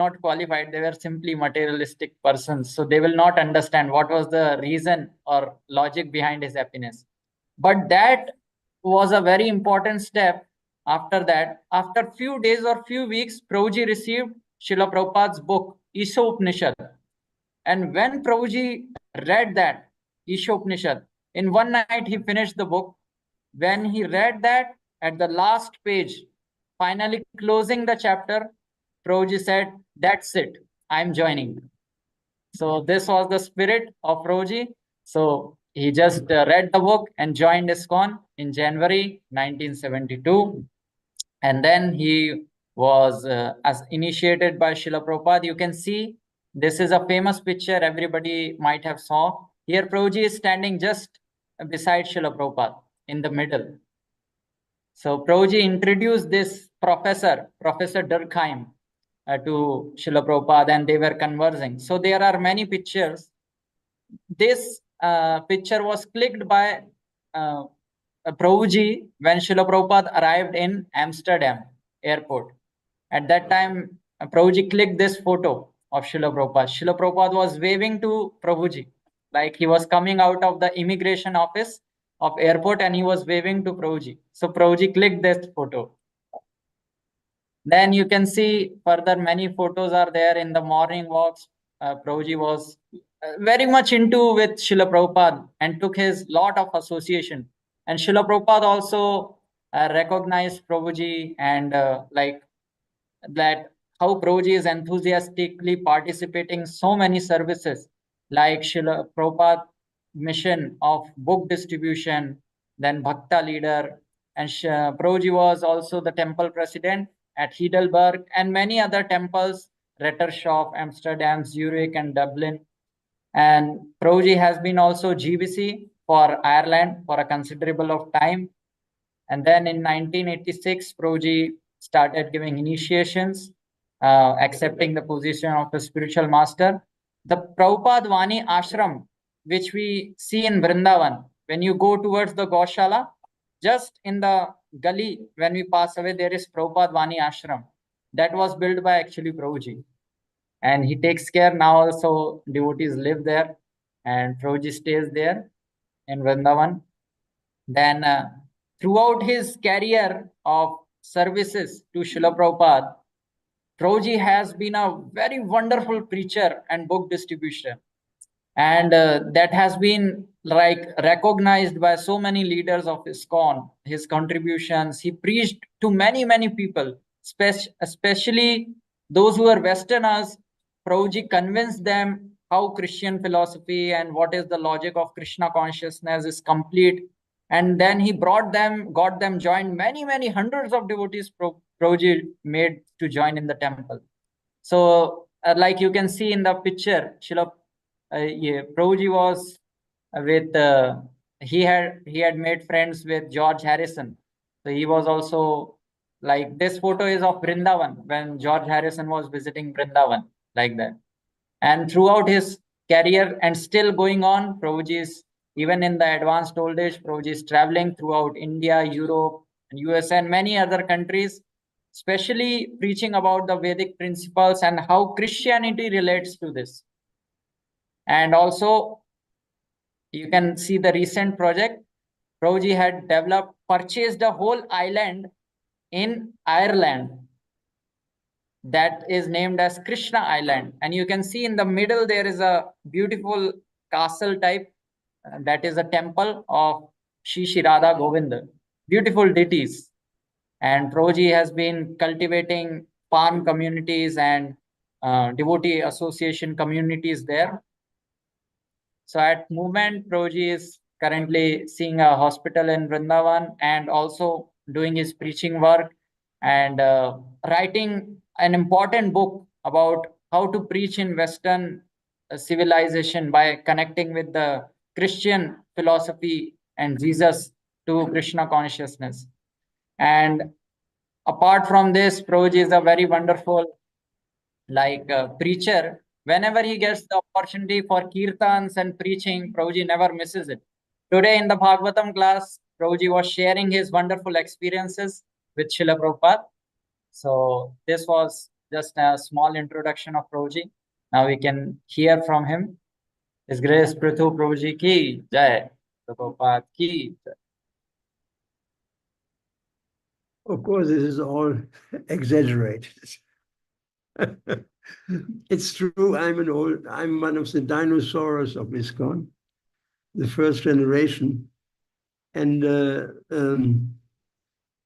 not qualified. They were simply materialistic persons. So they will not understand what was the reason or logic behind his happiness. But that was a very important step. After that, after few days or few weeks, Prabhuji received Srila Prabhupada's book, Isha Upanishad. And when Prabhuji read that, Isha Upanishad, in one night he finished the book. When he read that at the last page, finally closing the chapter, Prabhuji said, "That's it, I'm joining." So this was the spirit of Prabhuji. So he just read the book and joined ISKCON in January 1972. And then he was as initiated by Srila Prabhupada. You can see this is a famous picture everybody might have saw. Here Prabhuji is standing just beside Srila Prabhupada in the middle. So Prabhuji introduced this Professor Durkheim, to Srila Prabhupada, and they were conversing. So there are many pictures. This picture was clicked by Prabhuji when Srila Prabhupada arrived in Amsterdam airport. At that time, Prabhuji clicked this photo of Srila Prabhupada. Srila Prabhupada was waving to Prabhuji, like he was coming out of the immigration office of airport and he was waving to Prabhuji. So Prabhuji clicked this photo. Then you can see further many photos are there in the morning walks. Prabhuji was very much into with Srila Prabhupada and took his lot of association. And Srila Prabhupada also recognized Prabhuji and like that how Prabhuji is enthusiastically participating so many services like Srila Prabhupada mission of book distribution, then Bhakta leader, and Prabhuji was also the temple president at Heidelberg and many other temples, Rettershof, Amsterdam, Zurich, and Dublin. And Prabhuji has been also GBC for Ireland for a considerable of time. And then in 1986, Prabhuji started giving initiations, accepting the position of a spiritual master. The Prabhupada Vani Ashram, which we see in Vrindavan, when you go towards the Goshala, just in the gully, when we pass away, there is Prabhupada Vani Ashram. That was built by actually Prabhuji. And he takes care now also, devotees live there, and Prabhuji stays there in Vrindavan. Then throughout his career of services to Srila Prabhupada, Prabhuji has been a very wonderful preacher and book distribution. And that has been like recognized by so many leaders of ISKCON, his contributions. He preached to many, many people, especially those who are Westerners. Prabhuji convinced them how Christian philosophy and what is the logic of Krishna consciousness is complete. And then he got them joined. Many hundreds of devotees Prabhuji made to join in the temple. So, like you can see in the picture, Prabhuji was with he had made friends with George Harrison. So he was also like this photo is of Vrindavan when George Harrison was visiting Vrindavan, like that. And throughout his career and still going on, Prabhuji is even in the advanced old age, Prabhuji is traveling throughout India, Europe, and US, and many other countries, especially preaching about the Vedic principles and how Christianity relates to this. And also, you can see the recent project. Prabhuji had purchased a whole island in Ireland that is named as Krishna Island. And you can see in the middle, there is a beautiful castle type. That is a temple of Shri Radha Govinda. Beautiful deities. And Prabhuji has been cultivating farm communities and devotee association communities there. So at Movement, Prabhuji is currently seeing a hospital in Vrindavan and also doing his preaching work and writing an important book about how to preach in Western civilization by connecting with the Christian philosophy and Jesus to Krishna consciousness. And apart from this, Prabhuji is a very wonderful preacher. Whenever he gets the opportunity for kirtans and preaching, Prabhuji never misses it. Today in the Bhagavatam class, Prabhuji was sharing his wonderful experiences with Srila Prabhupada. So this was just a small introduction of Prabhuji. Now we can hear from him. His Grace Prithu Prabhuji ki jai. Prabhupada ki jai. Of course, this is all exaggerated. It's true. I'm one of the dinosaurs of ISKCON, the first generation, and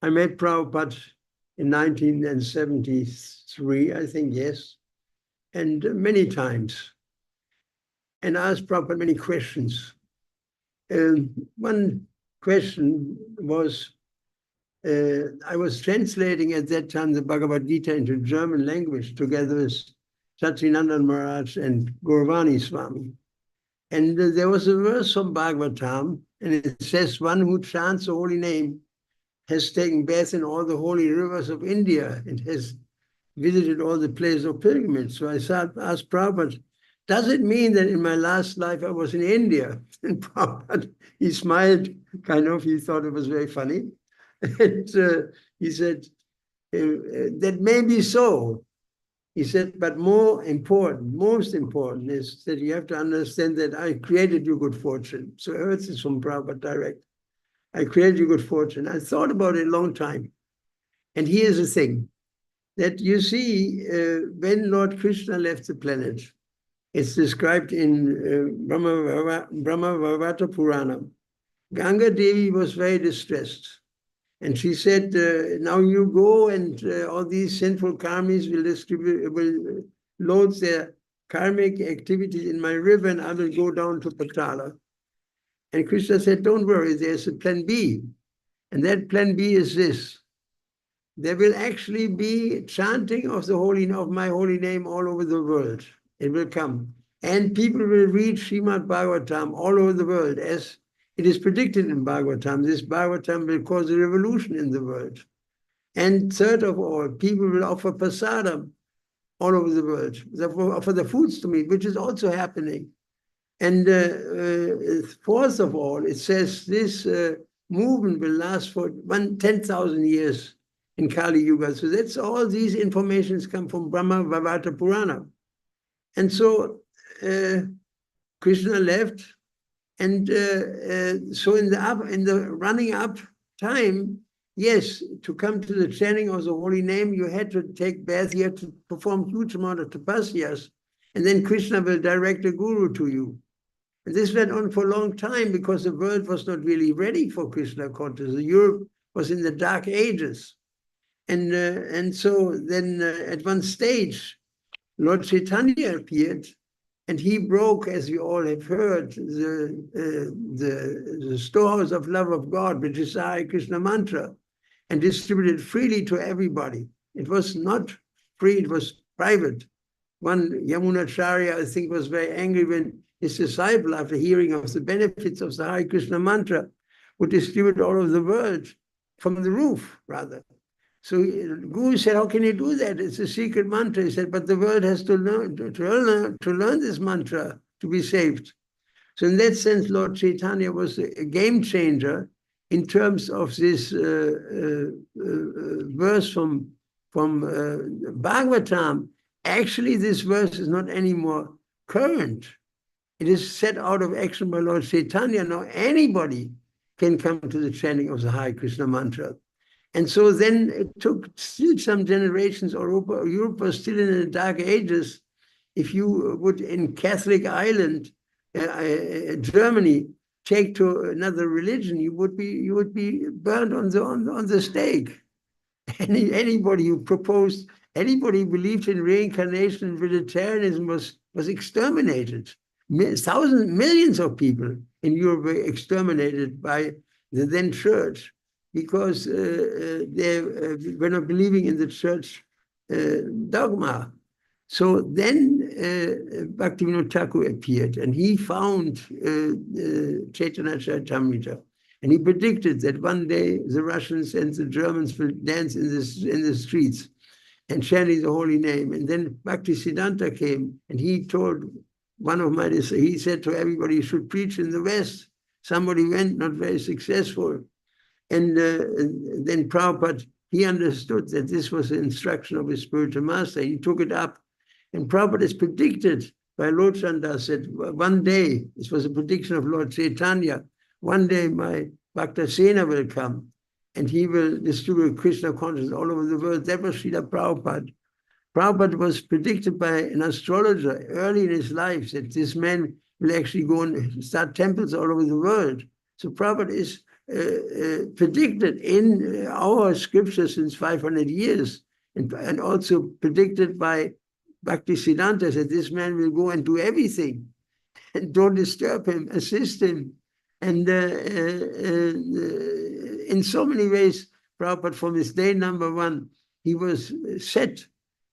I met Prabhupada in 1973, I think, yes, and many times, and asked Prabhupada many questions. One question was, I was translating at that time the Bhagavad Gita into German language together with Satyanandan Maharaj and Gauravani Swami. And there was a verse from Bhagavatam, and it says, one who chants the holy name has taken bath in all the holy rivers of India and has visited all the places of pilgrimage. So I asked Prabhupada, does it mean that in my last life I was in India? And Prabhupada, he smiled, kind of, he thought it was very funny. And he said, that may be so. He said, but most important is that you have to understand that I created you good fortune. So I heard this from Prabhupada direct. I created you good fortune. I thought about it a long time. And here's the thing, that you see, when Lord Krishna left the planet, it's described in Brahmavavata Purana. Ganga Devi was very distressed. And she said, now you go and all these sinful karmis will load their karmic activities in my river and I will go down to Patala. And Krishna said, don't worry, there's a plan B. And that plan B is this. There will actually be chanting of my holy name all over the world. It will come. And people will read Srimad Bhagavatam all over the world as it is predicted in Bhagavatam. This Bhagavatam will cause a revolution in the world. And third of all, people will offer prasadam all over the world, offer the foods to me, which is also happening. And fourth of all, it says this movement will last for 10,000 years in Kali Yuga. So that's all these informations come from Brahmavavata Purana. And so Krishna left. And so in the running up time, yes, to come to the chanting of the holy name, you had to take bath, you had to perform huge amount of tapasyas, and then Krishna will direct a guru to you. And this went on for a long time because the world was not really ready for Krishna consciousness. Europe was in the dark ages. And so then at one stage, Lord Chaitanya appeared, and he broke, as we all have heard, the storehouse of love of God, which is the Hare Krishna mantra, and distributed freely to everybody. It was not free, it was private. One Yamunacharya, I think, was very angry when his disciple, after hearing of the benefits of the Hare Krishna mantra, would distribute all over the world from the roof, rather. So Guru said, how can you do that? It's a secret mantra. He said, but the world has to learn this mantra to be saved. So in that sense, Lord Chaitanya was a game changer in terms of this verse from Bhagavatam. Actually, this verse is not anymore current. It is set out of action by Lord Chaitanya. Now anybody can come to the chanting of the Hare Krishna mantra. And so then it took still some generations. Europe was still in the dark ages. If you would, in Catholic Ireland, Germany, take to another religion, you would be burned on the stake. Anybody who proposed, anybody who believed in reincarnation and vegetarianism was exterminated. Thousands, millions of people in Europe were exterminated by the then church, because they were not believing in the church dogma. So then Bhaktivinoda Thakur appeared, and he found Chaitanya Charitamrita, and he predicted that one day the Russians and the Germans will dance in the streets and chanting the holy name. And then Bhaktisiddhanta came, and he told one of my disciples, he said to everybody, you should preach in the West. Somebody went, not very successful. And then Prabhupada, he understood that this was the instruction of his spiritual master. He took it up. And Prabhupada is predicted by Lord Chandas that one day, this was a prediction of Lord Chaitanya, one day my Bhakta Sena will come and he will distribute Krishna consciousness all over the world. That was Srila Prabhupada. Prabhupada was predicted by an astrologer early in his life that this man will actually go and start temples all over the world. So Prabhupada is predicted in our scripture since 500 years and also predicted by Bhaktisiddhanta that this man will go and do everything and don't disturb him, assist him. And in so many ways, Prabhupada from his day number one, he was set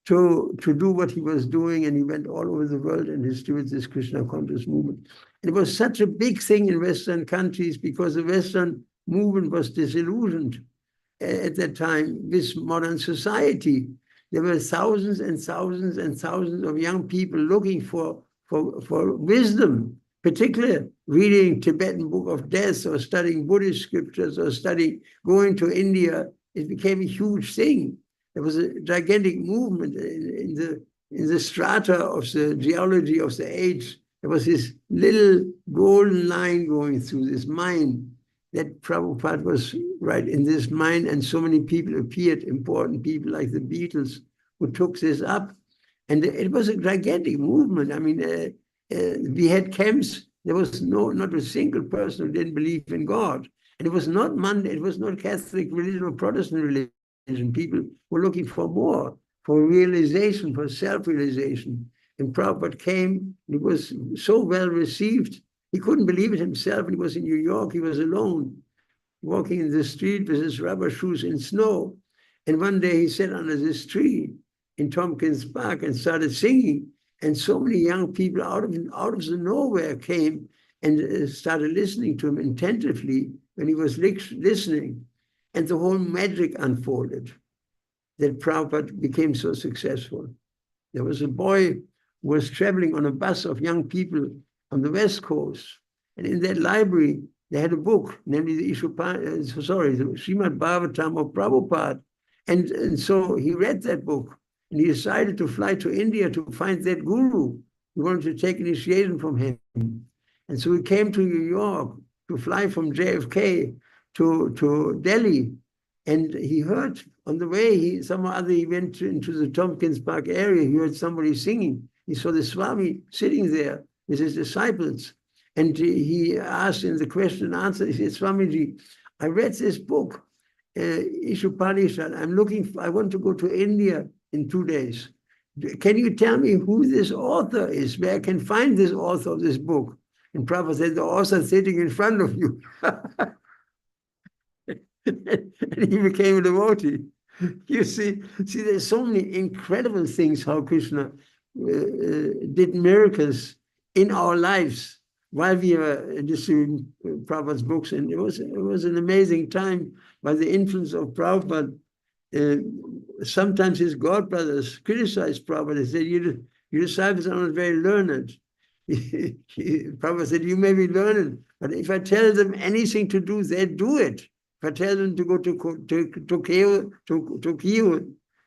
to do what he was doing, and he went all over the world and distributed this Krishna conscious movement. And it was such a big thing in Western countries because the Western movement was disillusioned at that time with modern society. There were thousands and thousands and thousands of young people looking for wisdom, particularly reading Tibetan Book of Death or studying Buddhist scriptures or going to India. It became a huge thing. There was a gigantic movement in the strata of the geology of the age. There was this little golden line going through this mine that Prabhupada was right in this mine, and so many people appeared, important people like the Beatles, who took this up. And it was a gigantic movement. I mean, we had camps. There was not a single person who didn't believe in God. And it was not Monday, it was not Catholic religion or Protestant religion. People were looking for more, for realization, for self-realization. And Prabhupada came, he was so well received. He couldn't believe it himself. He was in New York, he was alone, walking in the street with his rubber shoes in snow. And one day he sat under this tree in Tompkins Park and started singing. And so many young people out of the nowhere came and started listening to him attentively when he was listening. And the whole magic unfolded, that Prabhupada became so successful. There was a boy who was traveling on a bus of young people on the West Coast. And in that library, they had a book, namely the Srimad Bhagavatam of Prabhupada. And so he read that book, and he decided to fly to India to find that guru. He wanted to take initiation from him. And so he came to New York to fly from JFK to Delhi. And he heard on the way, he went into the Tompkins Park area, he heard somebody singing. He saw the Swami sitting there with his disciples. And he asked in the question and answer, he said, Swamiji, I read this book, Ishopanishad. I want to go to India in 2 days. Can you tell me who this author is, where I can find this author of this book? And Prabhupada said, the author sitting in front of you. And he became a devotee. You see, there's so many incredible things how Krishna did miracles in our lives while we were distributing Prabhupada's books. And it was an amazing time by the influence of Prabhupada. Sometimes his godbrothers criticized Prabhupada. They said, your disciples are not very learned. Prabhupada said, you may be learned, but if I tell them anything to do, they do it. If I tell them to go to Tokyo,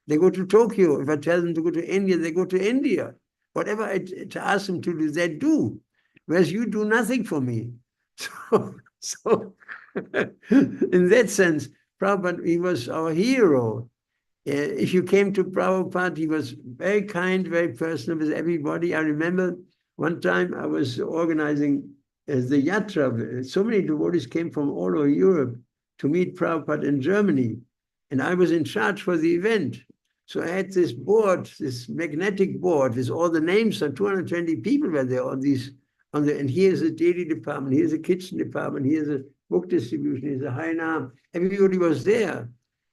they go to Tokyo. If I tell them to go to India, they go to India. Whatever I ask them to do, they do. Whereas you do nothing for me. So in that sense, Prabhupada, he was our hero. If you came to Prabhupada, he was very kind, very personal with everybody. I remember one time I was organizing the Yatra. So many devotees came from all over Europe to meet Prabhupada in Germany. And I was in charge for the event. So I had this board, this magnetic board with all the names of 220 people were there and here's a daily department, here's a kitchen department, here's a book distribution, here's a Harinam. Everybody was there.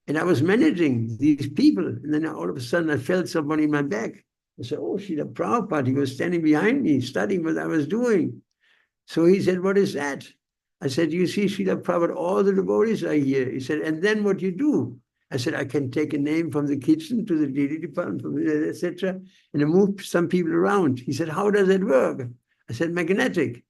And I was managing these people. And then all of a sudden I felt somebody in my back. I said, oh, Srila Prabhupada, he was standing behind me, studying what I was doing. So he said, what is that? I said, you see, Srila Prabhupada, all the devotees are here. He said, and then what you do? I said, I can take a name from the kitchen to the daily department, etc., and I move some people around. He said, how does that work? I said, magnetic.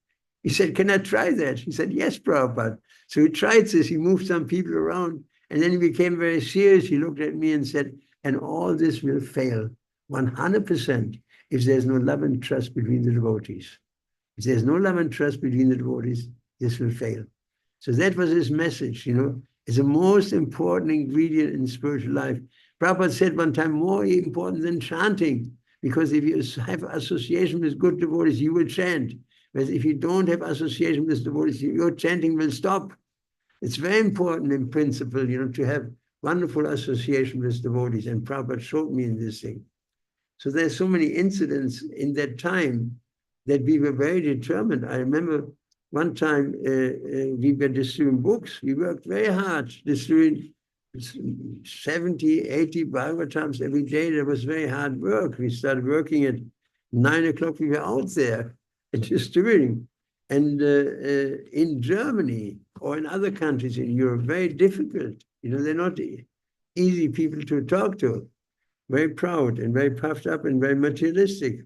He said, can I try that? He said, yes, Prabhupada. So he tried this. He moved some people around, And then he became very serious. He looked at me and said, and all this will fail 100% if there's no love and trust between the devotees. If there's no love and trust between the devotees, this will fail. So that was his message, It's the most important ingredient in spiritual life. Prabhupada said one time, more important than chanting, because if you have association with good devotees, you will chant. But if you don't have association with devotees, your chanting will stop. It's very important in principle, to have wonderful association with devotees, and Prabhupada showed me in this thing. So there's so many incidents in that time that we were very determined. I remember one time we were distributing books. We worked very hard, distributing 70, 80 Bhagavatams every day. That was very hard work. We started working at 9 o'clock. We were out there and distributing. And in Germany or in other countries in Europe, very difficult. They're not easy people to talk to. Very proud and very puffed up and very materialistic.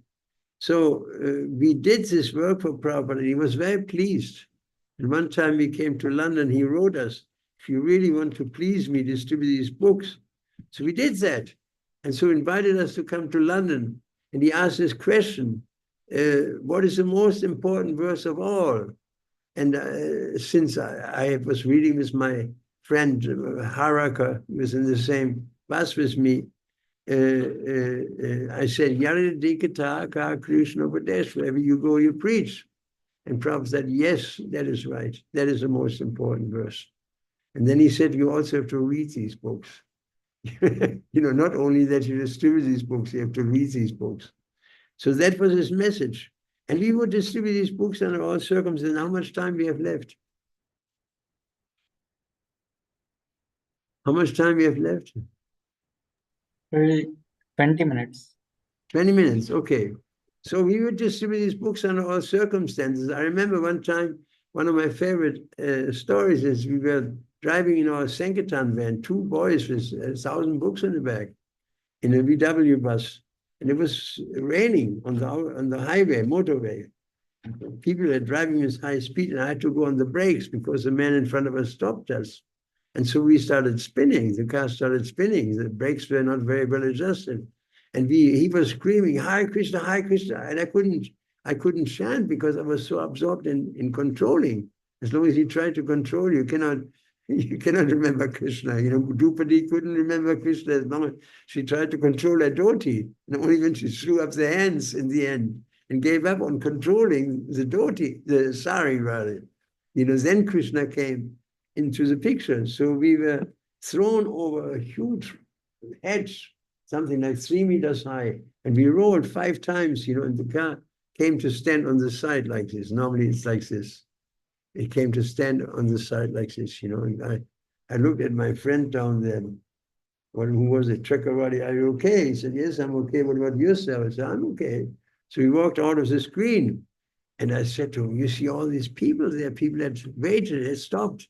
So we did this work for Prabhupada, and he was very pleased. And one time we came to London, he wrote us, if you really want to please me, distribute these books. So we did that. And so invited us to come to London. And he asked this question, what is the most important verse of all? And since I was reading with my friend Haraka, who was in the same bus with me, I said, Yaridikata ka Krishna Upadesh, wherever you go, you preach. And Prabhupada said, yes, that is right. That is the most important verse. And then he said, you also have to read these books. Not only that you distribute these books, you have to read these books. So that was his message. And we would distribute these books under all circumstances. How much time we have left? How much time we have left? 20 minutes. 20 minutes, okay. So we would distribute these books under all circumstances. I remember one time, one of my favorite stories is we were driving in our Sankirtan van, 2 boys with 1,000 books in the back in a VW bus. And it was raining on the highway, motorway. People were driving with high speed, and I had to go on the brakes because the man in front of us stopped us. And so we started spinning. The car started spinning. The brakes were not very well adjusted. And he was screaming, Hare Krishna, Hare Krishna. And I couldn't chant because I was so absorbed in controlling. As long as he tried to control, you cannot remember Krishna. Drupadi couldn't remember Krishna as long as she tried to control her dhoti. And only when she threw up the hands in the end and gave up on controlling the dhoti, the sari rather, then Krishna came into the picture. So we were thrown over a huge hedge, something like 3 meters high, and we rolled 5 times, and the car came to stand on the side like this. Normally it's like this. It came to stand on the side like this, and I looked at my friend down there, who was a Chakravarti, are you okay? He said, yes, I'm okay. What about yourself? I said, I'm okay. So we walked out of the screen, and I said to him, you see all these people there, people had waited, had stopped.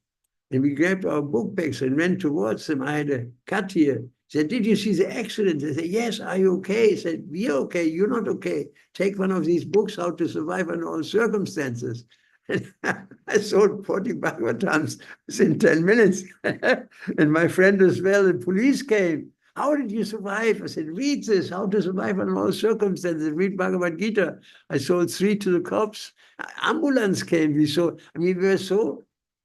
And we grabbed our book bags and ran towards them. I had a cut here. He said, did you see the accident? I said, yes, are you okay? He said, we're okay, you're not okay. Take one of these books, How to Survive Under All Circumstances. And I sold 40 Bhagavatams within 10 minutes. And my friend as well, the police came. How did you survive? I said, read this, How to Survive Under All Circumstances. Read Bhagavad Gita. I sold 3 to the cops. Ambulance came. We were so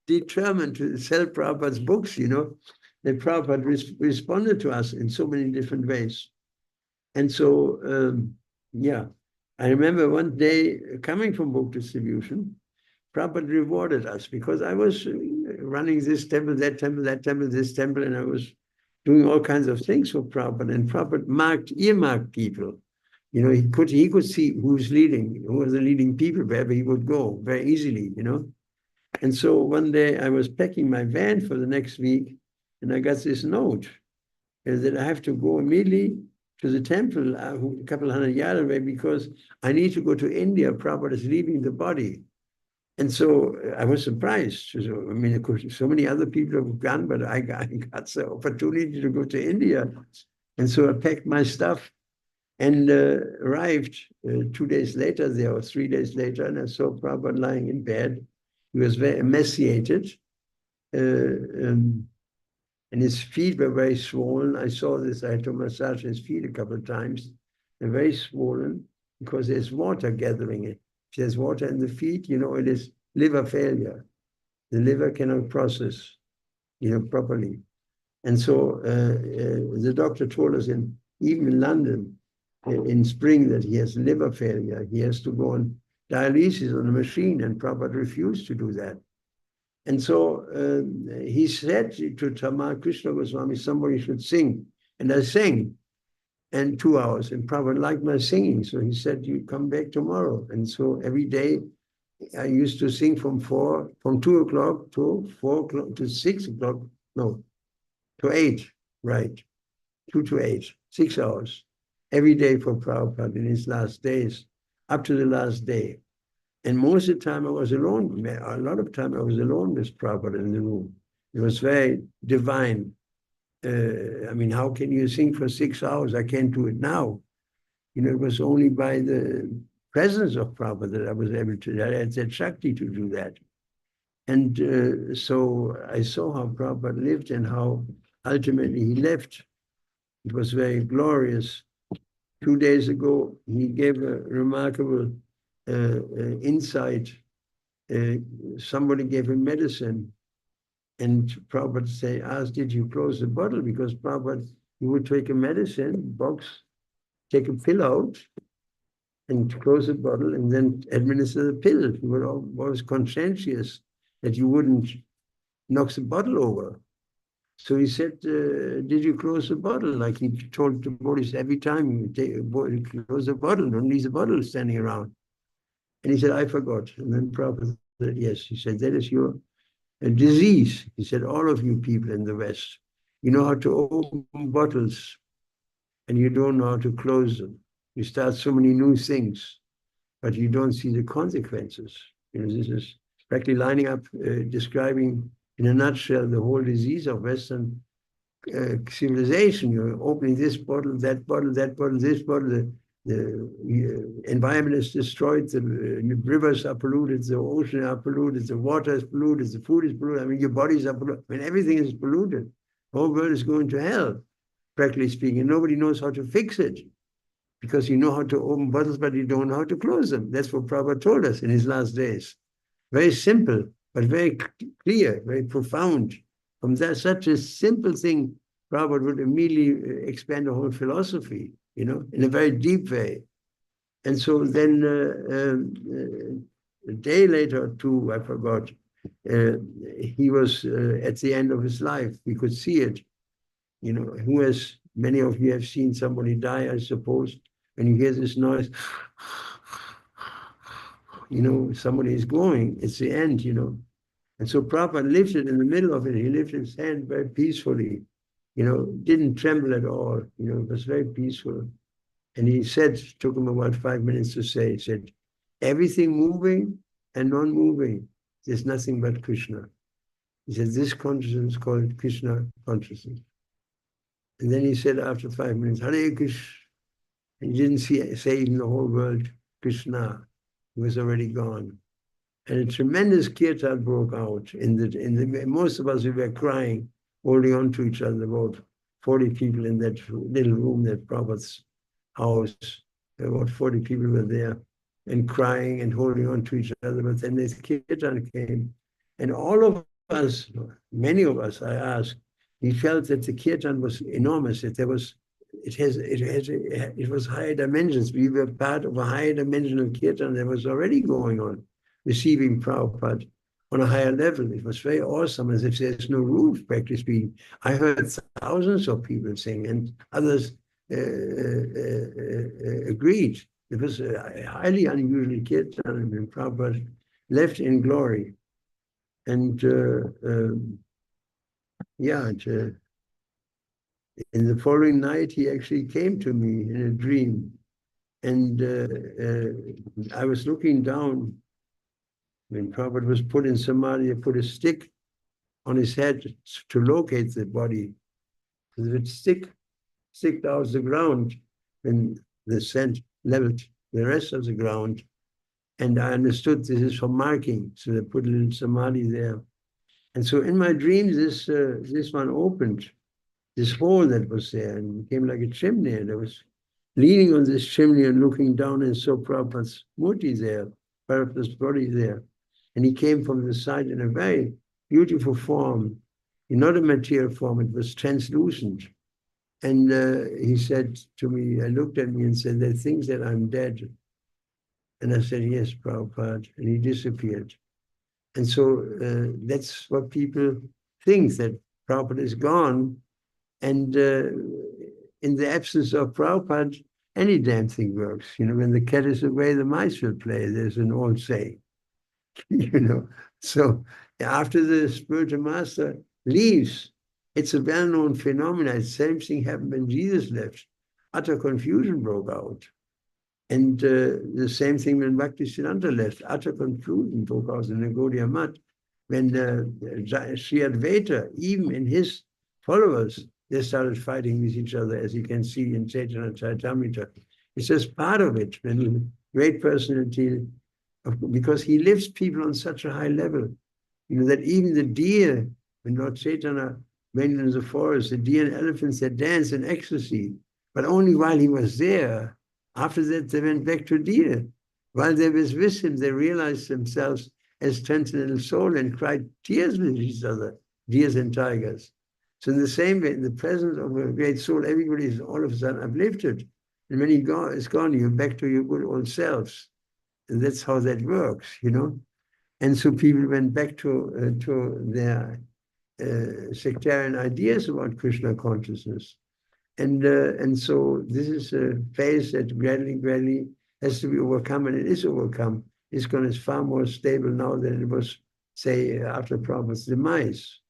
determined to sell Prabhupada's books, that Prabhupada responded to us in so many different ways. And so, I remember one day coming from book distribution, Prabhupada rewarded us because I was running this temple, that temple, that temple, this temple, and I was doing all kinds of things for Prabhupada. And Prabhupada earmarked people. He could see who was the leading people, wherever he would go very easily, And so one day I was packing my van for the next week, and I got this note that I have to go immediately to the temple a couple of 100 yards away because I need to go to India. Prabhupada is leaving the body. And so I was surprised. Of course, so many other people have gone, but I got the opportunity to go to India. And so I packed my stuff and arrived 2 days later there, or 3 days later, and I saw Prabhupada lying in bed. He was very emaciated. and his feet were very swollen. I saw this, I had to massage his feet a couple of times. They're very swollen because there's water gathering it. If there's water in the feet, you know, it is liver failure. The liver cannot process, you know, properly. And so the doctor told us even in London in spring that he has liver failure. He has to go on dialysis on a machine, and Prabhupada refused to do that. And so he said to Tamar Krishna Goswami, somebody should sing. And I sang, and 2 hours, and Prabhupada liked my singing. So he said, you come back tomorrow. And so every day I used to sing from 2 o'clock to 4 o'clock to 6 o'clock, no, to 8, right, 2 to 8, 6 hours, every day for Prabhupada in his last days, up to the last day. And most of the time I was alone. A lot of time I was alone with Prabhupada in the room. It was very divine. I mean, how can you sing for 6 hours? I can't do it now. You know, it was only by the presence of Prabhupada that I was able to, I had that Shakti to do that. And so I saw how Prabhupada lived and how ultimately he left. It was very glorious. 2 days ago, he gave a remarkable insight. Somebody gave him medicine, and Prabhupada asked, did you close the bottle? Because Prabhupada, he would take a medicine box, take a pill out, and close the bottle, and then administer the pill. He was always conscientious that you wouldn't knock the bottle over. So he said, did you close the bottle? Like he told the boys every time you close the bottle, don't leave the bottle standing around. And he said, I forgot. And then Prabhupada said, yes. He said, that is your disease. He said, all of you people in the West, you know how to open bottles and you don't know how to close them. You start so many new things, but you don't see the consequences. You know, this is practically lining up, describing in a nutshell the whole disease of Western civilization. You're opening this bottle, that bottle, that bottle, this bottle. The environment is destroyed, the rivers are polluted, the ocean are polluted, the water is polluted, the food is polluted. I mean, your bodies are polluted. I mean, everything is polluted. The whole world is going to hell, practically speaking. Nobody knows how to fix it because you know how to open bottles, but you don't know how to close them. That's what Prabhupada told us in his last days. Very simple, but very clear, very profound. From that, such a simple thing, Prabhupada would immediately expand the whole philosophy, you know, in a very deep way. And so then a day later or two, I forgot, he was at the end of his life. We could see it. You know, many of you have seen somebody die, I suppose, and you hear this noise, you know, somebody is going, it's the end, you know. And so Prabhupada lifted in the middle of it, he lifted his hand very peacefully, you know, didn't tremble at all, you know, it was very peaceful. And he said, it took him about 5 minutes to say, he said, everything moving and non-moving, there's nothing but Krishna. He said, this consciousness is called Krishna consciousness. And then he said after 5 minutes, Hare Krishna. And he didn't say even the whole world, Krishna. He was already gone. And a tremendous kirtan broke out. Most of us, we were crying, holding on to each other, about 40 people in that little room, that Prabhupada's house. About 40 people were there and crying and holding on to each other. But then this kirtan came. And all of us, many of us, I asked, we felt that the kirtan was enormous, that there was, it was higher dimensions. We were part of a higher dimensional kirtan that was already going on, receiving Prabhupada on a higher level. It was very awesome, as if there's no roof, practically speaking. I heard thousands of people sing, and others agreed. It was a highly unusual kirtan, and Prabhupada left in glory. And in the following night, he actually came to me in a dream. And I was looking down when Prabhupada was put in Samadhi. I put a stick on his head to locate the body. It would stick down the ground when the sand leveled the rest of the ground. And I understood this is for marking. So they put a little Samadhi there. And so in my dream, this one opened, this hole that was there, and became like a chimney, and I was leaning on this chimney and looking down and saw Prabhupada's murti there, Prabhupada's body there. And he came from the side in a very beautiful form, not a material form, it was translucent. And he said to me, I looked at me and said, they think that I'm dead. And I said, yes, Prabhupada, and he disappeared. And so that's what people think, that Prabhupada is gone. And in the absence of Prabhupada, any damn thing works. When the cat is away, the mice will play. There's an old saying. So after the spiritual master leaves, it's a well-known phenomenon. The same thing happened when Jesus left. Utter confusion broke out. And the same thing when Bhaktisiddhanta left. Utter confusion broke out in the Gaudiya Math. When Sri Advaita, even in his followers, they started fighting with each other, as you can see in Chaitanya Charitamrita. It's just part of it, when a great personality, because he lifts people on such a high level, that even the deer, when Lord Chaitanya went into the forest, the deer and elephants, they danced in ecstasy, but only while he was there. After that, they went back to deer. While they were with him, they realized themselves as transcendental soul and cried tears with each other, deers and tigers. So in the same way, in the presence of a great soul, everybody is all of a sudden uplifted. And when is gone, you're back to your good old selves. And that's how that works, And so people went back to their sectarian ideas about Krishna consciousness. And so this is a phase that gradually has to be overcome, and it is overcome. ISKCON is far more stable now than it was, say, after Prabhupada's demise.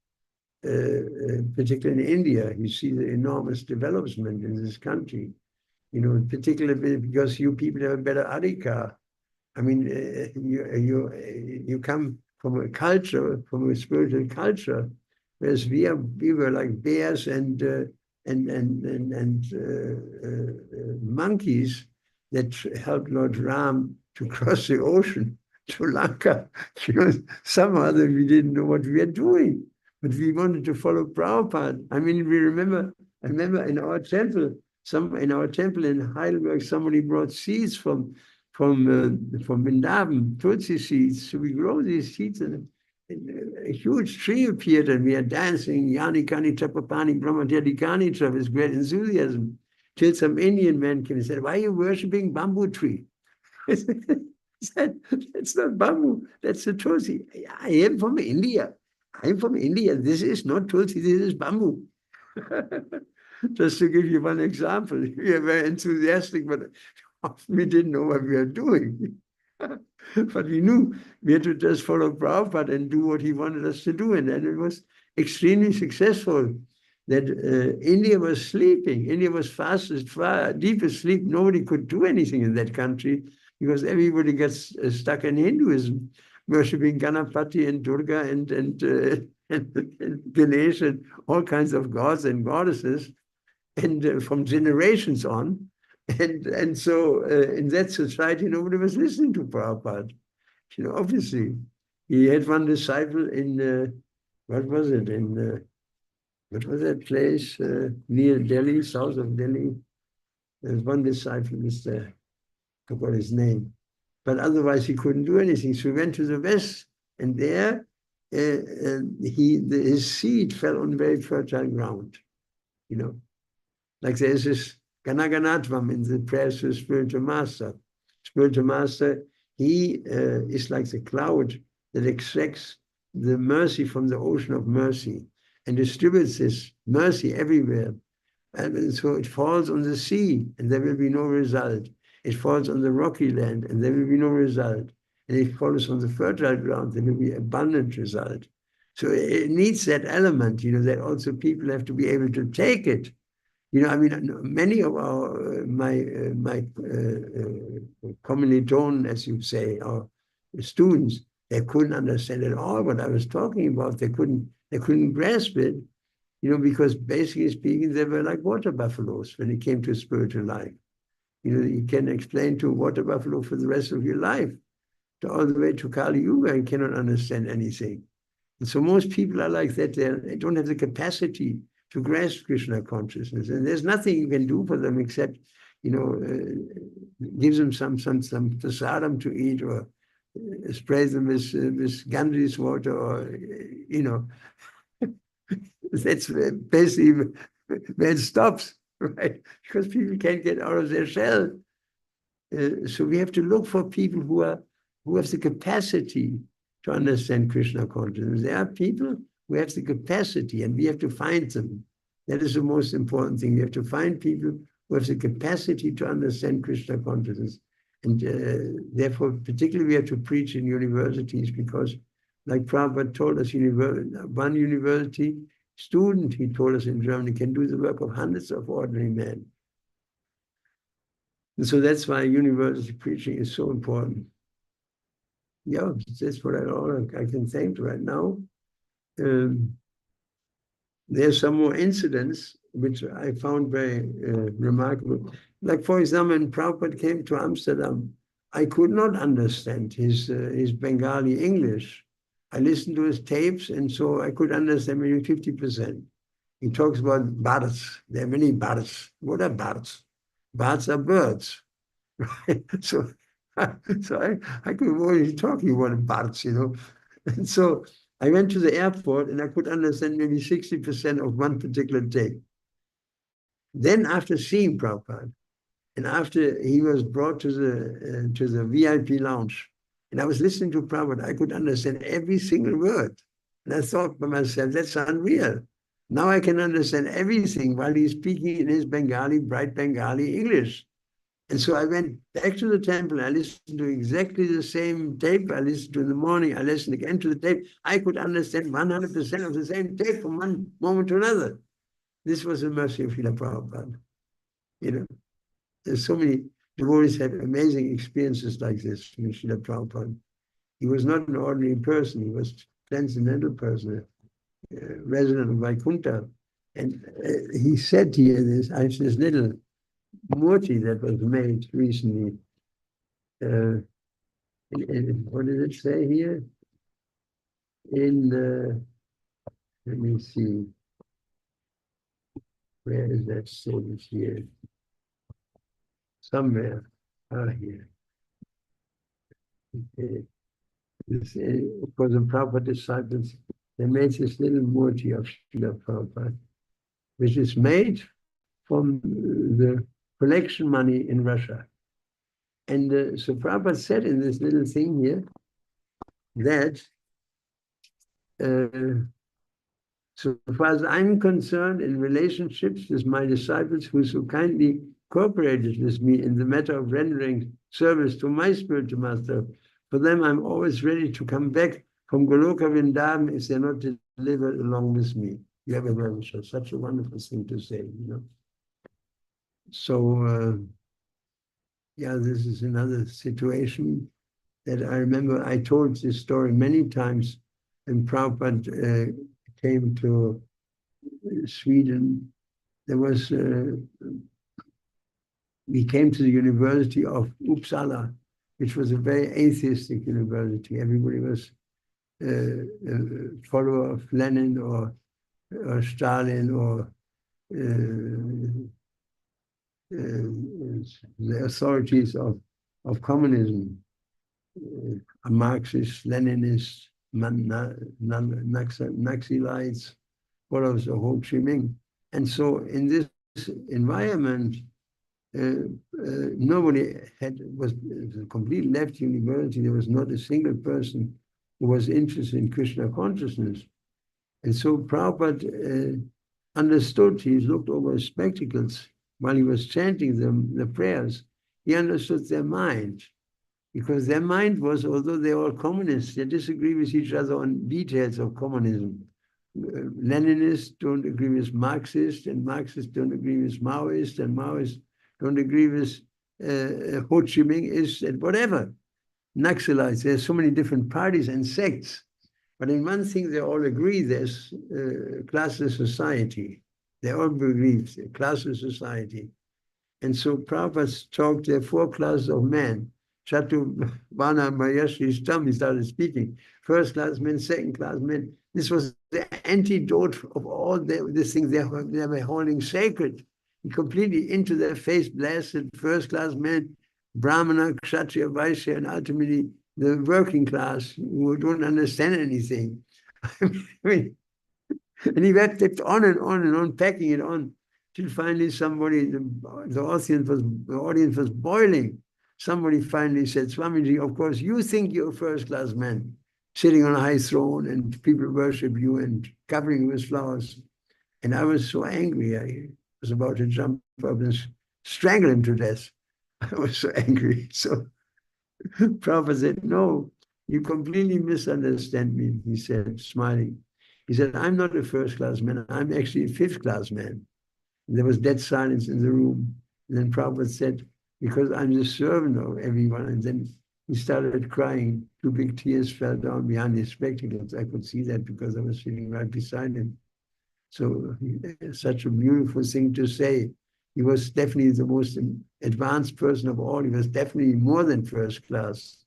Particularly in India, you see the enormous development in this country. Particularly because you people have a better adhikar. I mean, you come from a culture, from a spiritual culture, whereas we were like bears and monkeys that helped Lord Ram to cross the ocean to Lanka. Somehow or other we didn't know what we were doing, but we wanted to follow Prabhupada. I mean, I remember in our temple in Heidelberg, somebody brought seeds from Vrindavan, Tulsi seeds. So we grow these seeds, and a huge tree appeared, and we are dancing, Yani Kani Tapapani Brahmatya Kanitra with great enthusiasm, till some Indian man came and said, why are you worshipping bamboo tree? I said, that's not bamboo, that's a Tulsi. I am from India. I'm from India. This is not Tulsi, this is bamboo. Just to give you one example, we are very enthusiastic, but we didn't know what we were doing. But we knew we had to just follow Prabhupada and do what he wanted us to do. And then it was extremely successful. That India was sleeping. India was fast deep asleep. Nobody could do anything in that country because everybody gets stuck in Hinduism, worshipping Ganapati and Durga and Ganesh and all kinds of gods and goddesses, and from generations on. And so in that society, nobody was listening to Prabhupada. Obviously, he had one disciple in, what was it, what was that place near Delhi, south of Delhi? There's one disciple, Mr. I forgot his name. But otherwise, he couldn't do anything. So he went to the West, and there his seed fell on very fertile ground. Like there's this Ganaganatvam in the prayers to the spiritual master. Spiritual master, he is like the cloud that extracts the mercy from the ocean of mercy and distributes this mercy everywhere. And so it falls on the sea, and there will be no result. It falls on the rocky land, and there will be no result. And it falls on the fertile ground, there will be abundant result. So it needs that element, that also people have to be able to take it. I mean, many of my kommilitonen, as you say, or students, they couldn't understand at all what I was talking about. They couldn't grasp it, because basically speaking, they were like water buffaloes when it came to spiritual life. You can explain to a water buffalo for the rest of your life, all the way to Kali Yuga, and cannot understand anything. And so most people are like that. They don't have the capacity to grasp Krishna consciousness. And there's nothing you can do for them except, give them some prasadam to eat, or spray them with Ganges water, or, that's basically where it stops, right? Because people can't get out of their shell. So we have to look for people who have the capacity to understand Krishna consciousness. There are people who have the capacity, and we have to find them. That is the most important thing. We have to find people who have the capacity to understand Krishna consciousness. And therefore, particularly we have to preach in universities, because like Prabhupada told us, one university student, he told us, in Germany, can do the work of hundreds of ordinary men. And so that's why university preaching is so important. Yeah, that's what I can think right now. There's some more incidents which I found very remarkable. Like, for example, when Prabhupada came to Amsterdam, I could not understand his Bengali English. I listened to his tapes, and so I could understand maybe 50%. He talks about birds. There are many birds. What are birds? Birds are birds. So I could only talking about birds, And so I went to the airport, and I could understand maybe 60% of one particular tape. Then after seeing Prabhupada, and after he was brought to the VIP lounge, and I was listening to Prabhupada, I could understand every single word. And I thought by myself, that's unreal. Now I can understand everything while he's speaking in his Bengali, bright Bengali English. And so I went back to the temple. I listened to exactly the same tape. I listened to in the morning. I listened again to the tape. I could understand 100% of the same tape from one moment to another. This was the mercy of Srila Prabhupada. There's so many devotees have amazing experiences like this with Srila Prabhupada. He was not an ordinary person. He was a transcendental person, a resident of Vaikuntha. And he said here, I have this little murti that was made recently. What does it say here? Let me see. Where is that statement here? Somewhere. Here. Okay. For the Prabhupada disciples, they made this little murti of Srila Prabhupada, which is made from the collection money in Russia. And so Prabhupada said in this little thing here that so far as I'm concerned, in relationships with my disciples who so kindly cooperated with me in the matter of rendering service to my spiritual master, for them I'm always ready to come back from Goloka Vrindavan if they're not delivered along with me. You have a such a wonderful thing to say, So, yeah, this is another situation that I remember. I told this story many times, and Prabhupada came to Sweden. There was, we came to the University of Uppsala, which was a very atheistic university. Everybody was a follower of Lenin or Stalin or the authorities of communism, Marxists, Leninists, Naxalites, followers of Ho Chi Minh. And so in this environment, nobody was a complete left university. There was not a single person who was interested in Krishna consciousness. And so Prabhupada understood. He looked over his spectacles while he was chanting the prayers. He understood their mind, because their mind was, although they're all communists, they disagree with each other on details of communism. Leninists don't agree with Marxists, and Marxists don't agree with Maoists, and Maoists don't agree with Ho Chi Minh, and whatever. Naxalites, there's so many different parties and sects. But in one thing they all agree, there's classless society. They all believe classless society. And so Prabhupada talked, there are 4 classes of men. Chaturvana Maheshri's tongue, he started speaking. First class men, second class men. This was the antidote of all these things they were holding sacred. He completely into their face blasted first class men, Brahmana, Kshatriya, Vaishya, and ultimately the working class who don't understand anything. I mean, and he kept on and on and on, packing it on, till finally somebody, the audience was boiling. Somebody finally said, Swamiji, of course, you think you're a first-class man, sitting on a high throne and people worship you and covering you with flowers. And I was so angry, I was about to jump up and strangle him to death. I was so angry. So Prabhupada said, no, you completely misunderstand me, he said, smiling. He said, I'm not a first-class man, I'm actually a fifth-class man. And there was dead silence in the room. And then Prabhupada said, because I'm the servant of everyone. And then he started crying. Two big tears fell down behind his spectacles. I could see that because I was sitting right beside him. So such a beautiful thing to say. He was definitely the most advanced person of all. He was definitely more than first class.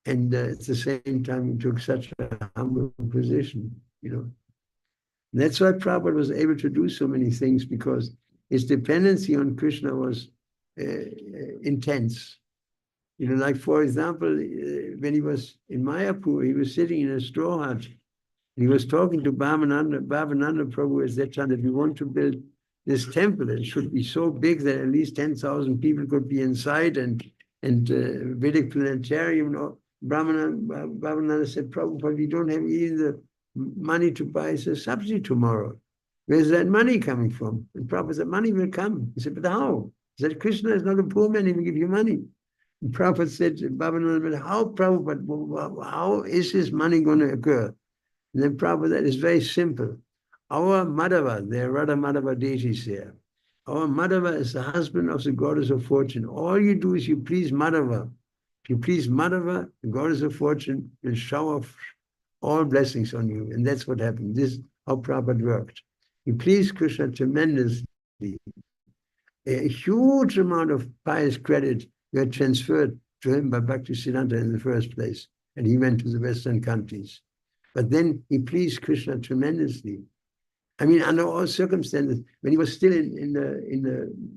And at the same time, he took such a humble position, you know. And that's why Prabhupada was able to do so many things, because his dependency on Krishna was intense. You know, like for example, when he was in Mayapur, he was sitting in a straw hut. And he was talking to Bhavananda Prabhu at that time that we want to build this temple. It should be so big that at least 10,000 people could be inside, and Vedic planetarium. Bhavananda said, Prabhupada, we don't have even the money to buy a subsidy tomorrow. Where's that money coming from? And Prabhupada said, money will come. He said, but how? He said, Krishna is not a poor man, he will give you money. And Prabhupada said, Bhavananda, how, Prabhupada, how is this money going to occur? And then Prabhupada, is very simple. Our Madhava, there are Radha Madhava deities there. Our Madhava is the husband of the goddess of fortune. All you do is you please Madhava. If you please Madhava, the goddess of fortune will shower all blessings on you. And that's what happened. This is how Prabhupada worked. He pleased Krishna tremendously. A huge amount of pious credit were transferred to him by Bhaktisiddhanta in the first place. And he went to the Western countries. But then he pleased Krishna tremendously. I mean, under all circumstances, when he was still in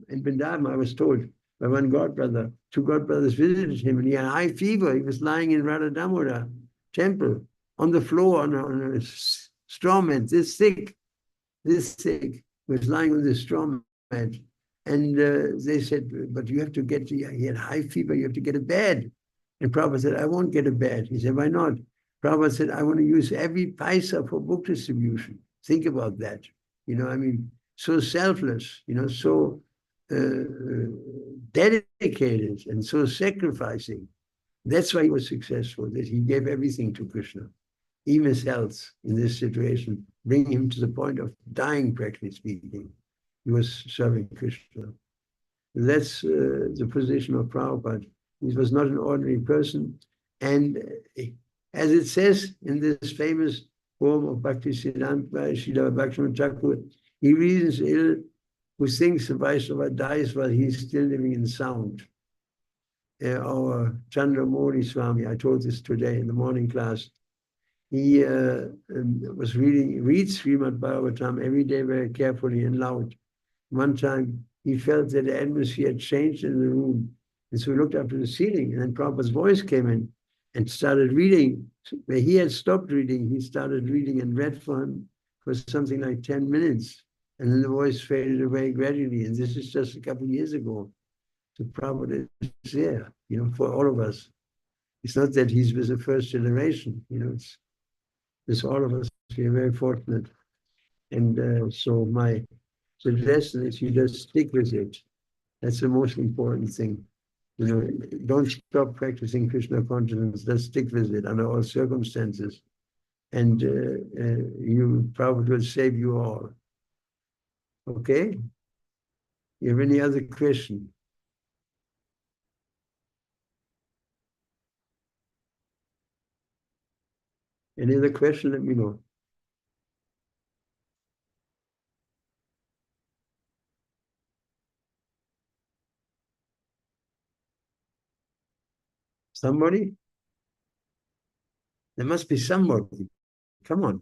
Vrindavan, I was told by one godbrother, two godbrothers visited him, and he had high fever. He was lying in Radha Damodar temple on the floor on a straw mat, this thick, he was lying on the straw mat. And they said, but you have to get, he had high fever, you have to get a bed. And Prabhupada said, I won't get a bed. He said, why not? Prabhupada said, I want to use every paisa for book distribution. Think about that. You know, I mean, so selfless, you know, so dedicated and so sacrificing. That's why he was successful, that he gave everything to Krishna, even his health in this situation, bringing him to the point of dying, practically speaking. He was serving Krishna. That's the position of Prabhupada. He was not an ordinary person. And as it says in this famous poem of Bhaktisiddhanta by Srila Bhaktivinoda Thakur, he reasons ill who thinks the Vaishnava dies while he is still living in sound. Our Chandramoli Swami, I told this today in the morning class, he reads Srimad Bhagavatam every day very carefully and loud. One time he felt that the atmosphere had changed in the room. And so he looked up to the ceiling, and then Prabhupada's voice came in and started reading. Where he had stopped reading, he started reading and read for him for something like 10 minutes. And then the voice faded away gradually. And this is just a couple of years ago. So Prabhupada is there, you know, for all of us. It's not that he's with the first generation, you know, it's all of us. We are very fortunate. And so my suggestion is you just stick with it. That's the most important thing. You know, don't stop practicing Krishna consciousness. Just stick with it under all circumstances. And you probably will save you all. Okay? You have any other question? Any other question? Let me know. Somebody? There must be somebody. Come on.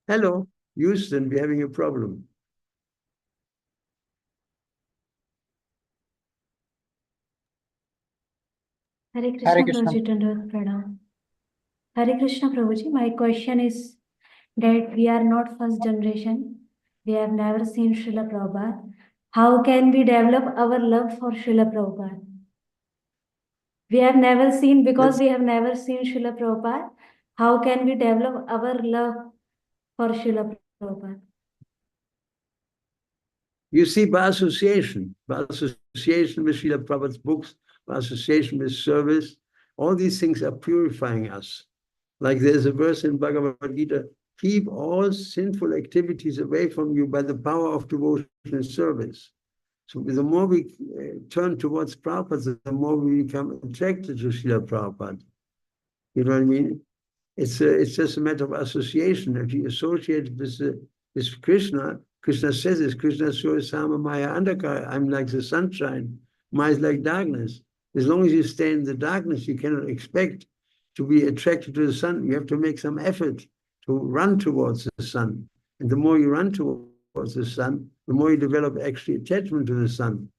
Hello, Houston, we're having a problem. Hare Hare Krishna, Krishna. Prabhuji, Dandavat Pranam. Hare Krishna, Prabhuji. My question is that we are not first generation. We have never seen Srila Prabhupada. How can we develop our love for Srila Prabhupada? We have never seen, because we have never seen Srila Prabhupada. How can we develop our love for Srila Prabhupada? You see, by association with Srila Prabhupada's books, by association with service, all these things are purifying us. Like there's a verse in Bhagavad Gita, keep all sinful activities away from you by the power of devotion and service. So the more we turn towards Prabhupada, the more we become attracted to Srila Prabhupada. You know what I mean? It's just a matter of association. If you associate with Krishna, Krishna says this, Krishna Sama Maya Andhakara, I'm like the sunshine, Maya is like darkness. As long as you stay in the darkness, you cannot expect to be attracted to the sun. You have to make some effort to run towards the sun. And the more you run towards the sun, the more you develop actually attachment to the sun.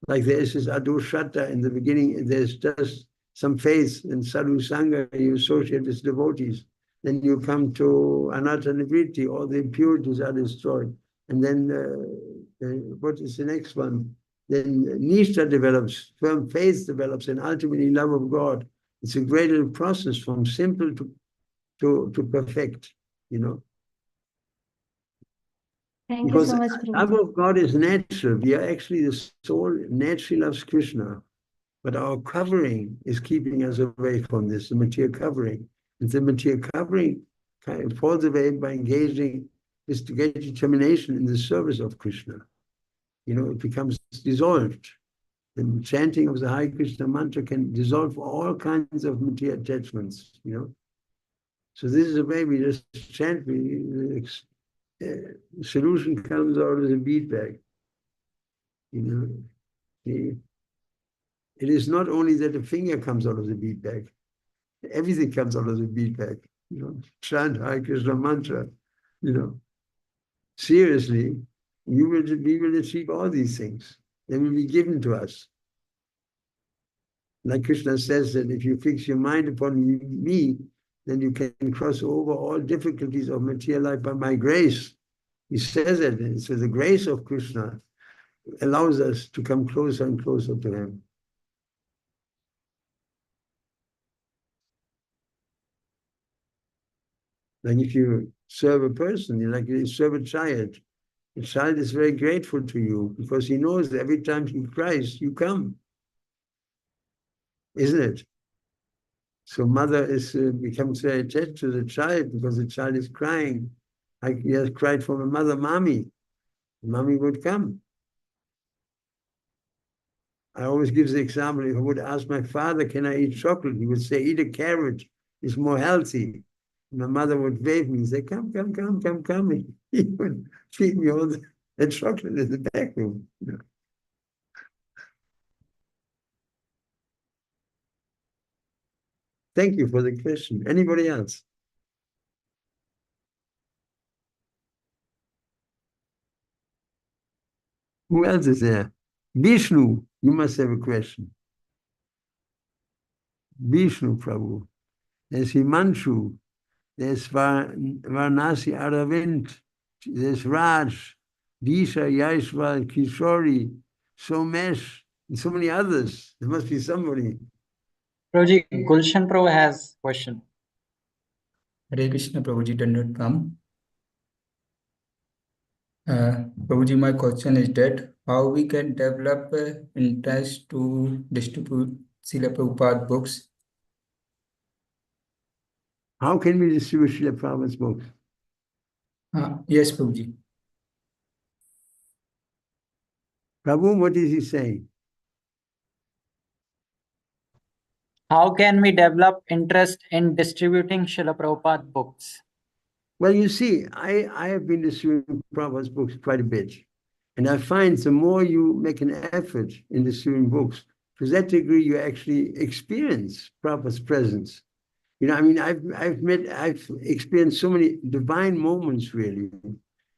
Like there is this Adoshata in the beginning, there's just some faith in Sadhu Sangha, you associate with devotees. Then you come to Anatta Nivriti, all the impurities are destroyed. And then, what is the next one? Then Nishtha develops, firm faith develops, and ultimately love of God. It's a gradual process from simple to perfect, you know. Thank you Because so much, love Prabhuji. of God is natural. We are actually, the soul naturally loves Krishna. But our covering is keeping us away from this, the material covering. And the material covering kind of falls away by engaging this to get determination in the service of Krishna. You know, it becomes dissolved. The chanting of the Hare Krishna mantra can dissolve all kinds of material attachments, you know. So this is the way we just chant, solution comes out of the bead bag. You know, it is not only that the finger comes out of the bead bag, everything comes out of the bead bag. You know, chant Hare Krishna mantra, you know. Seriously, we will achieve all these things. They will be given to us. Like Krishna says that if you fix your mind upon me, then you can cross over all difficulties of material life by my grace. He says it, and so the grace of Krishna allows us to come closer and closer to him. Like if you serve a person, like you serve a child, the child is very grateful to you because he knows that every time he cries, you come. Isn't it? So mother becomes very attached to the child because the child is crying. Like he has cried for a mother, mommy. Mommy would come. I always give the example, if I would ask my father, can I eat chocolate? He would say, eat a carrot, it's more healthy. My mother would wave me and say, come. He would feed me all the chocolate in the back room. You know. Thank you for the question. Anybody else? Who else is there? Vishnu, you must have a question. Vishnu Prabhu. There's Himanshu. There's Varanasi Aravind. There's Raj, Disha, Yaishwal, Kishori, Somesh, and so many others. There must be somebody. Prabhuji, Gulshan Prabhu has question. Hare Krishna, Prabhuji, Dandavat Pranam. Prabhuji, my question is that how we can develop interest to distribute Srila Prabhupada books? How can we distribute Srila Prabhupada's books? Yes, Prabhuji. Prabhu, what is he saying? How can we develop interest in distributing Srila Prabhupada books? Well, you see, I have been distributing Prabhupada's books quite a bit. And I find the more you make an effort in distributing books, to that degree, you actually experience Prabhupada's presence. You know, I mean, I've experienced so many divine moments, really,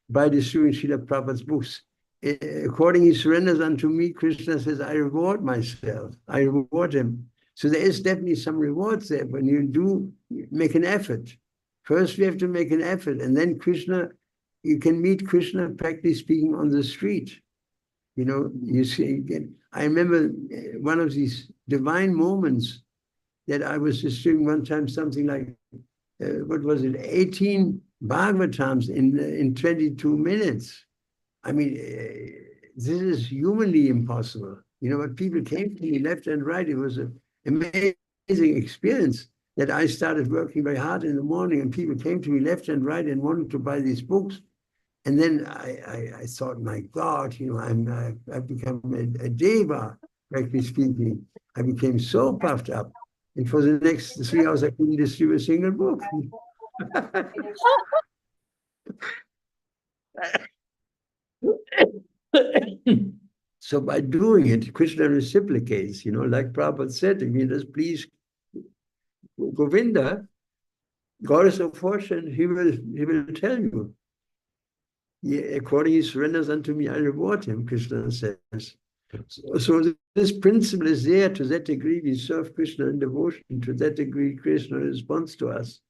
by distributing Srila Prabhupada's books. According he surrenders unto me, Krishna says, I reward myself. I reward him. So there is definitely some rewards there when you do make an effort. First, we have to make an effort, and then Krishna, you can meet Krishna practically speaking on the street. You know, you see, I remember one of these divine moments that I was distributing one time, something like, what was it, 18 Bhagavatams in 22 minutes. I mean, this is humanly impossible. You know, but people came to me left and right. It was an amazing experience that I started working very hard in the morning, and people came to me left and right and wanted to buy these books. And then I thought, my God, you know, I've become a deva, practically speaking. I became so puffed up. And for the next 3 hours, I couldn't distribute a single book. So by doing it, Krishna reciprocates, you know, like Prabhupada said, if you just please Govinda, goddess of fortune, he will tell you. According he surrenders unto me, I reward him, Krishna says. So this principle is there. To that degree, we serve Krishna in devotion. To that degree, Krishna responds to us.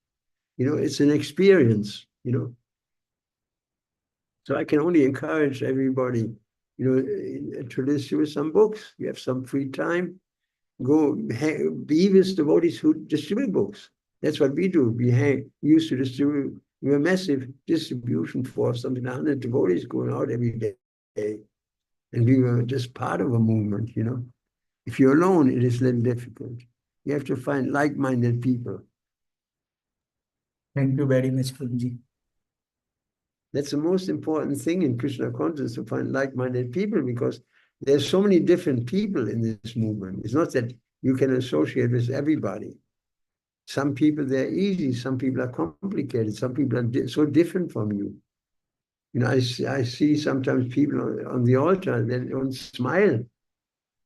You know, it's an experience, you know. So I can only encourage everybody, you know, to distribute some books. You have some free time, go be with devotees who distribute books. That's what we do. We used to distribute. We have a massive distribution force, something 100 devotees going out every day. And we were just part of a movement, you know. If you're alone, it is a little difficult. You have to find like-minded people. Thank you very much, Prabhuji. That's the most important thing in Krishna consciousness, to find like-minded people, because there's so many different people in this movement. It's not that you can associate with everybody. Some people, they're easy. Some people are complicated. Some people are so different from you. You know, I see sometimes people on the altar, they don't smile.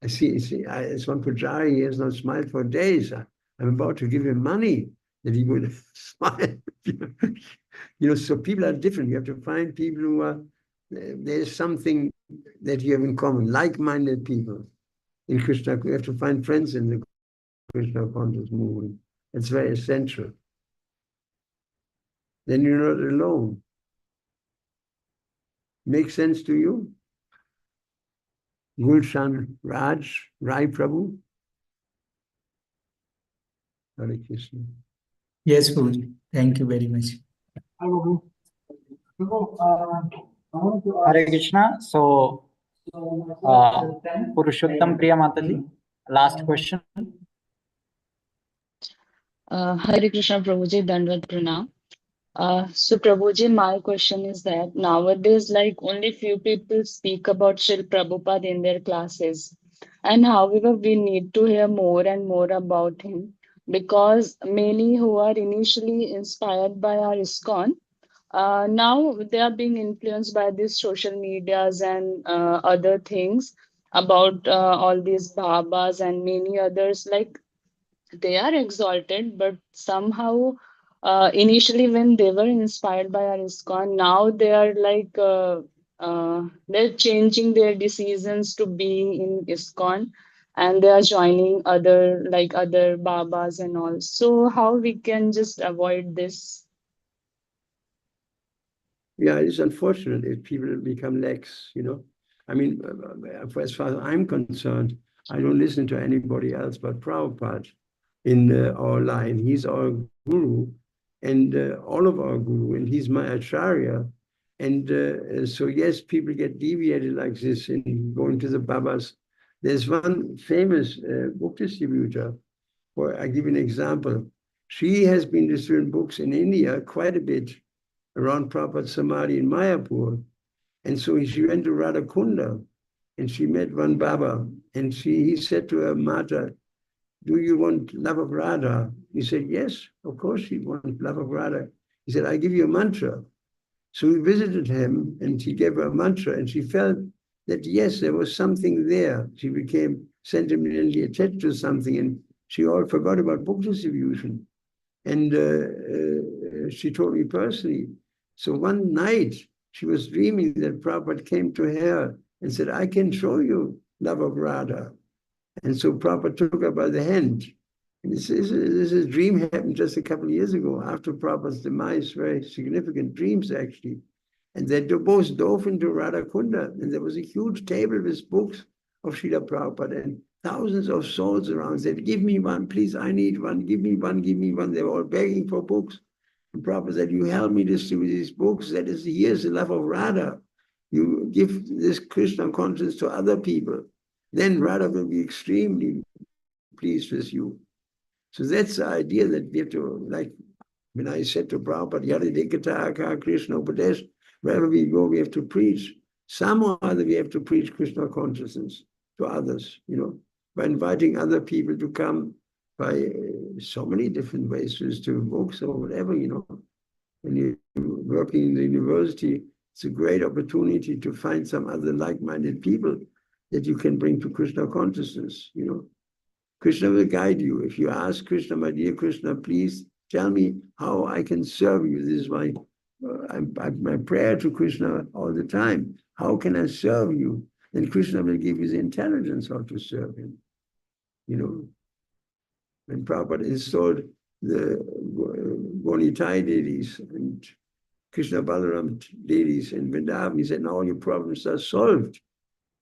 I see it's one Pujari, he has not smiled for days. I'm about to give him money that he would smile. You know, so people are different. You have to find people who are, there's something that you have in common, like-minded people. In Krishna, you have to find friends in the Krishna conscious movement. It's very essential. Then you're not alone. Makes sense to you? Gulshan Rai Prabhu? Hare Krishna. Yes, Prabhuji. Thank you very much. Hare Krishna. So, Purushottam Priya Mataji, last question. Hare Krishna Prabhuji, Dandvat Pranam. So Prabhuji, my question is that nowadays, like only few people speak about Srila Prabhupada in their classes. And however, we need to hear more and more about him, because many who are initially inspired by our ISKCON, now they are being influenced by these social medias and other things about all these Babas and many others. Like, they are exalted, but somehow initially when they were inspired by our ISKCON, now they are like they're changing their decisions to be in ISKCON, and they are joining other Babas and all. So how we can just avoid this? Yeah, it's unfortunate if people become lax, you know. I mean, as far as I'm concerned, I don't listen to anybody else but Prabhupada in our line. He's our guru, and all of our guru, and he's my acharya. And so, yes, people get deviated like this in going to the Babas. There's one famous book distributor, where I give an example. She has been distributing books in India quite a bit, around Prabhupada Samadhi in Mayapur. And so she went to Radhakunda, and she met one Baba, and he said to her, Mata, do you want love of Radha? He said, yes, of course you want love of Radha. He said, I give you a mantra. So we visited him and he gave her a mantra and she felt that yes, there was something there. She became sentimentally attached to something and she all forgot about book distribution. And she told me personally. So one night she was dreaming that Prabhupada came to her and said, I can show you love of Radha. And so Prabhupada took her by the hand. And this dream happened just a couple of years ago after Prabhupada's demise, very significant dreams actually. And they both dove into Radha Kunda. And there was a huge table with books of Srila Prabhupada and thousands of souls around said, give me one, please, I need one, give me one, give me one. They were all begging for books. And Prabhupada said, you help me distribute these books. That is, here's the love of Radha. You give this Krishna consciousness to other people. Then Radha will be extremely pleased with you. So that's the idea that we have to, like when I said to Prabhupada, Yadidikata Krishna Upadesh, wherever we go, we have to preach. Some or other, we have to preach Krishna consciousness to others, by inviting other people to come by so many different ways, to books or whatever, When you're working in the university, it's a great opportunity to find some other like-minded people that you can bring to Krishna consciousness, Krishna will guide you. If you ask Krishna, my dear Krishna, please tell me how I can serve you. This is my prayer to Krishna all the time. How can I serve you? Then Krishna will give you the intelligence how to serve him. When Prabhupada installed the Gonitai deities and Krishna Balaram deities in Vrindavan, he said, now all your problems are solved.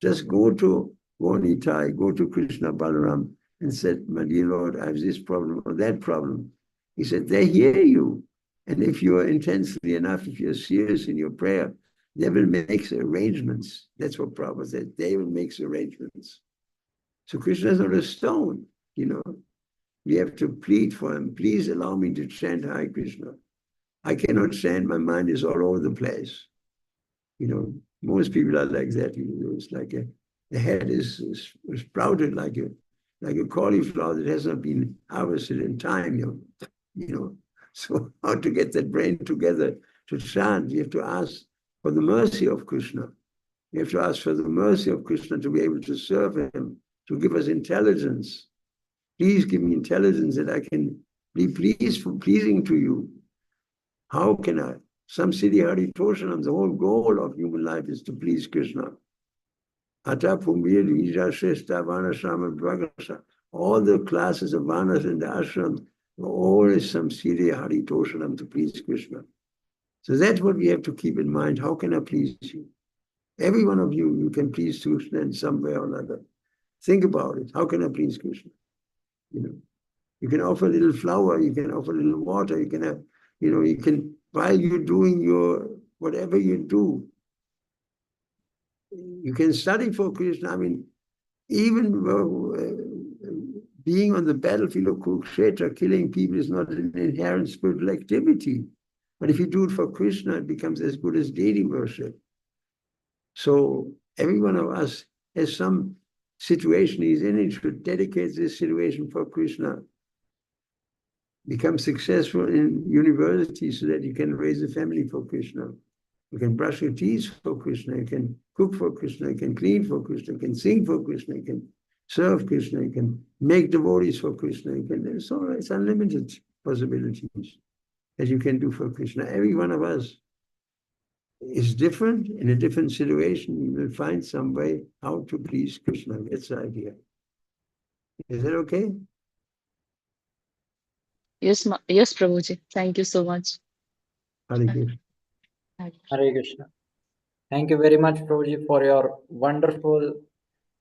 Just go to Gonitai, go to Krishna Balaram, and said, my dear Lord, I have this problem or that problem. He said, they hear you. And if you are intensely enough, if you're serious in your prayer, they will make arrangements. That's what Prabhupada said. They will make arrangements. So Krishna is not a stone, We have to plead for him. Please allow me to chant Hare Krishna. I cannot chant. My mind is all over the place. Most people are like that. It's like the head is sprouted like a cauliflower that has not been harvested in time. So how to get that brain together to chant? You have to ask for the mercy of Krishna. You have to ask for the mercy of Krishna to be able to serve him, to give us intelligence. Please give me intelligence that I can be pleasing to you. How can I? Some Siddhi Hari Toshanam, the whole goal of human life is to please Krishna. Ata Pumbir, Vija, Shrestha, Vanashrama, Bhagasa, all the classes of Vanas in the ashram, all is some Siddhi Hari Toshanam to please Krishna. So that's what we have to keep in mind. How can I please you? Every one of you can please Krishna in some way or another. Think about it. How can I please Krishna? You can offer a little flour, you can offer a little water, you can have, you can, while you're doing your, whatever you do, you can study for Krishna. I mean, even being on the battlefield of Kurukshetra, killing people is not an inherent spiritual activity. But if you do it for Krishna, it becomes as good as deity worship. So every one of us has some situation he's in, he should dedicate this situation for Krishna. Become successful in university so that you can raise a family for Krishna. You can brush your teeth for Krishna, you can cook for Krishna, you can clean for Krishna, you can sing for Krishna, you can serve Krishna, you can make devotees for Krishna, it's unlimited possibilities that you can do for Krishna. Every one of us is different. In a different situation, you will find some way how to please Krishna. That's the idea. Is that okay? Yes, Prabhuji. Thank you so much. Hare Krishna. Hare Krishna. Thank you very much, Prabhuji, for your wonderful,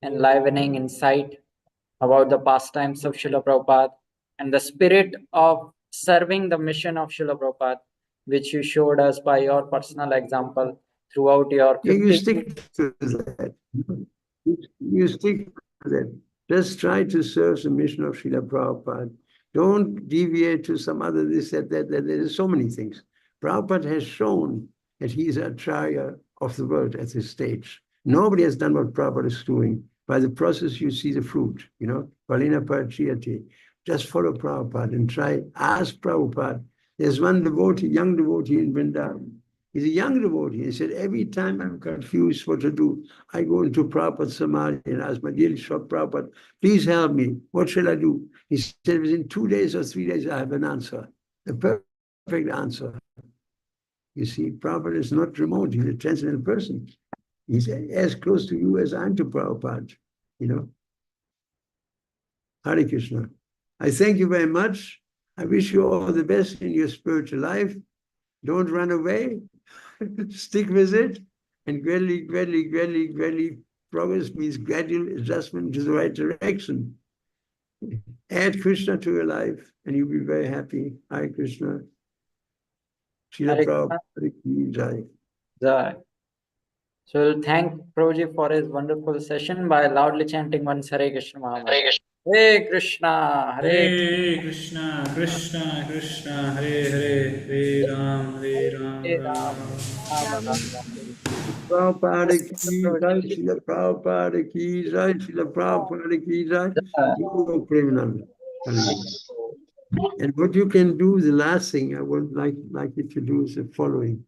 enlivening insight about the pastimes of Srila Prabhupada and the spirit of serving the mission of Srila Prabhupada, which you showed us by your personal example throughout your 50 You stick to that. You stick to that. Just try to serve the mission of Srila Prabhupada. Don't deviate to some other this, that. There are so many things. Prabhupada has shown that he is Acharya of the world at this stage. Nobody has done what Prabhupada is doing. By the process, you see the fruit, Palina Parachiyati. Just follow Prabhupada and try, ask Prabhupada. There's one devotee, young devotee in Vrindavan. He's a young devotee. He said, every time I'm confused what to do, I go into Prabhupada Samadhi and ask my dear Shop Prabhupada, please help me. What shall I do? He said, within 2 days or 3 days, I have an answer, a perfect answer. You see, Prabhupada is not remote. He's a transcendental person. He's as close to you as I'm to Prabhupada, you know. Hare Krishna. I thank you very much. I wish you all the best in your spiritual life. Don't run away. Stick with it. And gradually, progress means gradual adjustment to the right direction. Add Krishna to your life and you'll be very happy. Hare Krishna. Srila Hare Krishna. Prabhupada ki jai. Jai. So we'll thank Prabhuji for his wonderful session by loudly chanting once Hare Krishna Mahamaya. Hare Krishna, Hare Krishna, Krishna Krishna, Hare Hare, Hare Ram, Hare Ram. Rama, Rama Hare. Prabhupada ki jai, Srila Prabhupada ki jai, Srila Prabhupada ki jai. Guru Premananda. And what you can do, the last thing I would like you to do is the following.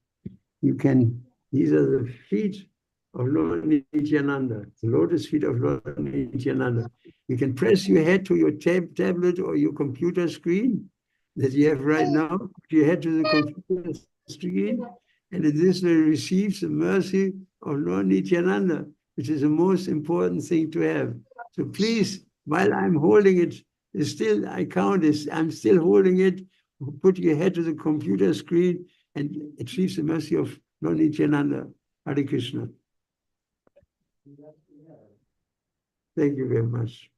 You can, these are the feet of Lord Nityananda, the lotus feet of Lord Nityananda. You can press your head to your tablet or your computer screen that you have right now. Put your head to the computer screen, and this will receive the mercy of Lord Nityananda, which is the most important thing to have. So please, while I'm holding it, still I count this, I'm still holding it. Put your head to the computer screen and achieve the mercy of Lord Nityananda. Hare Krishna. Thank you very much.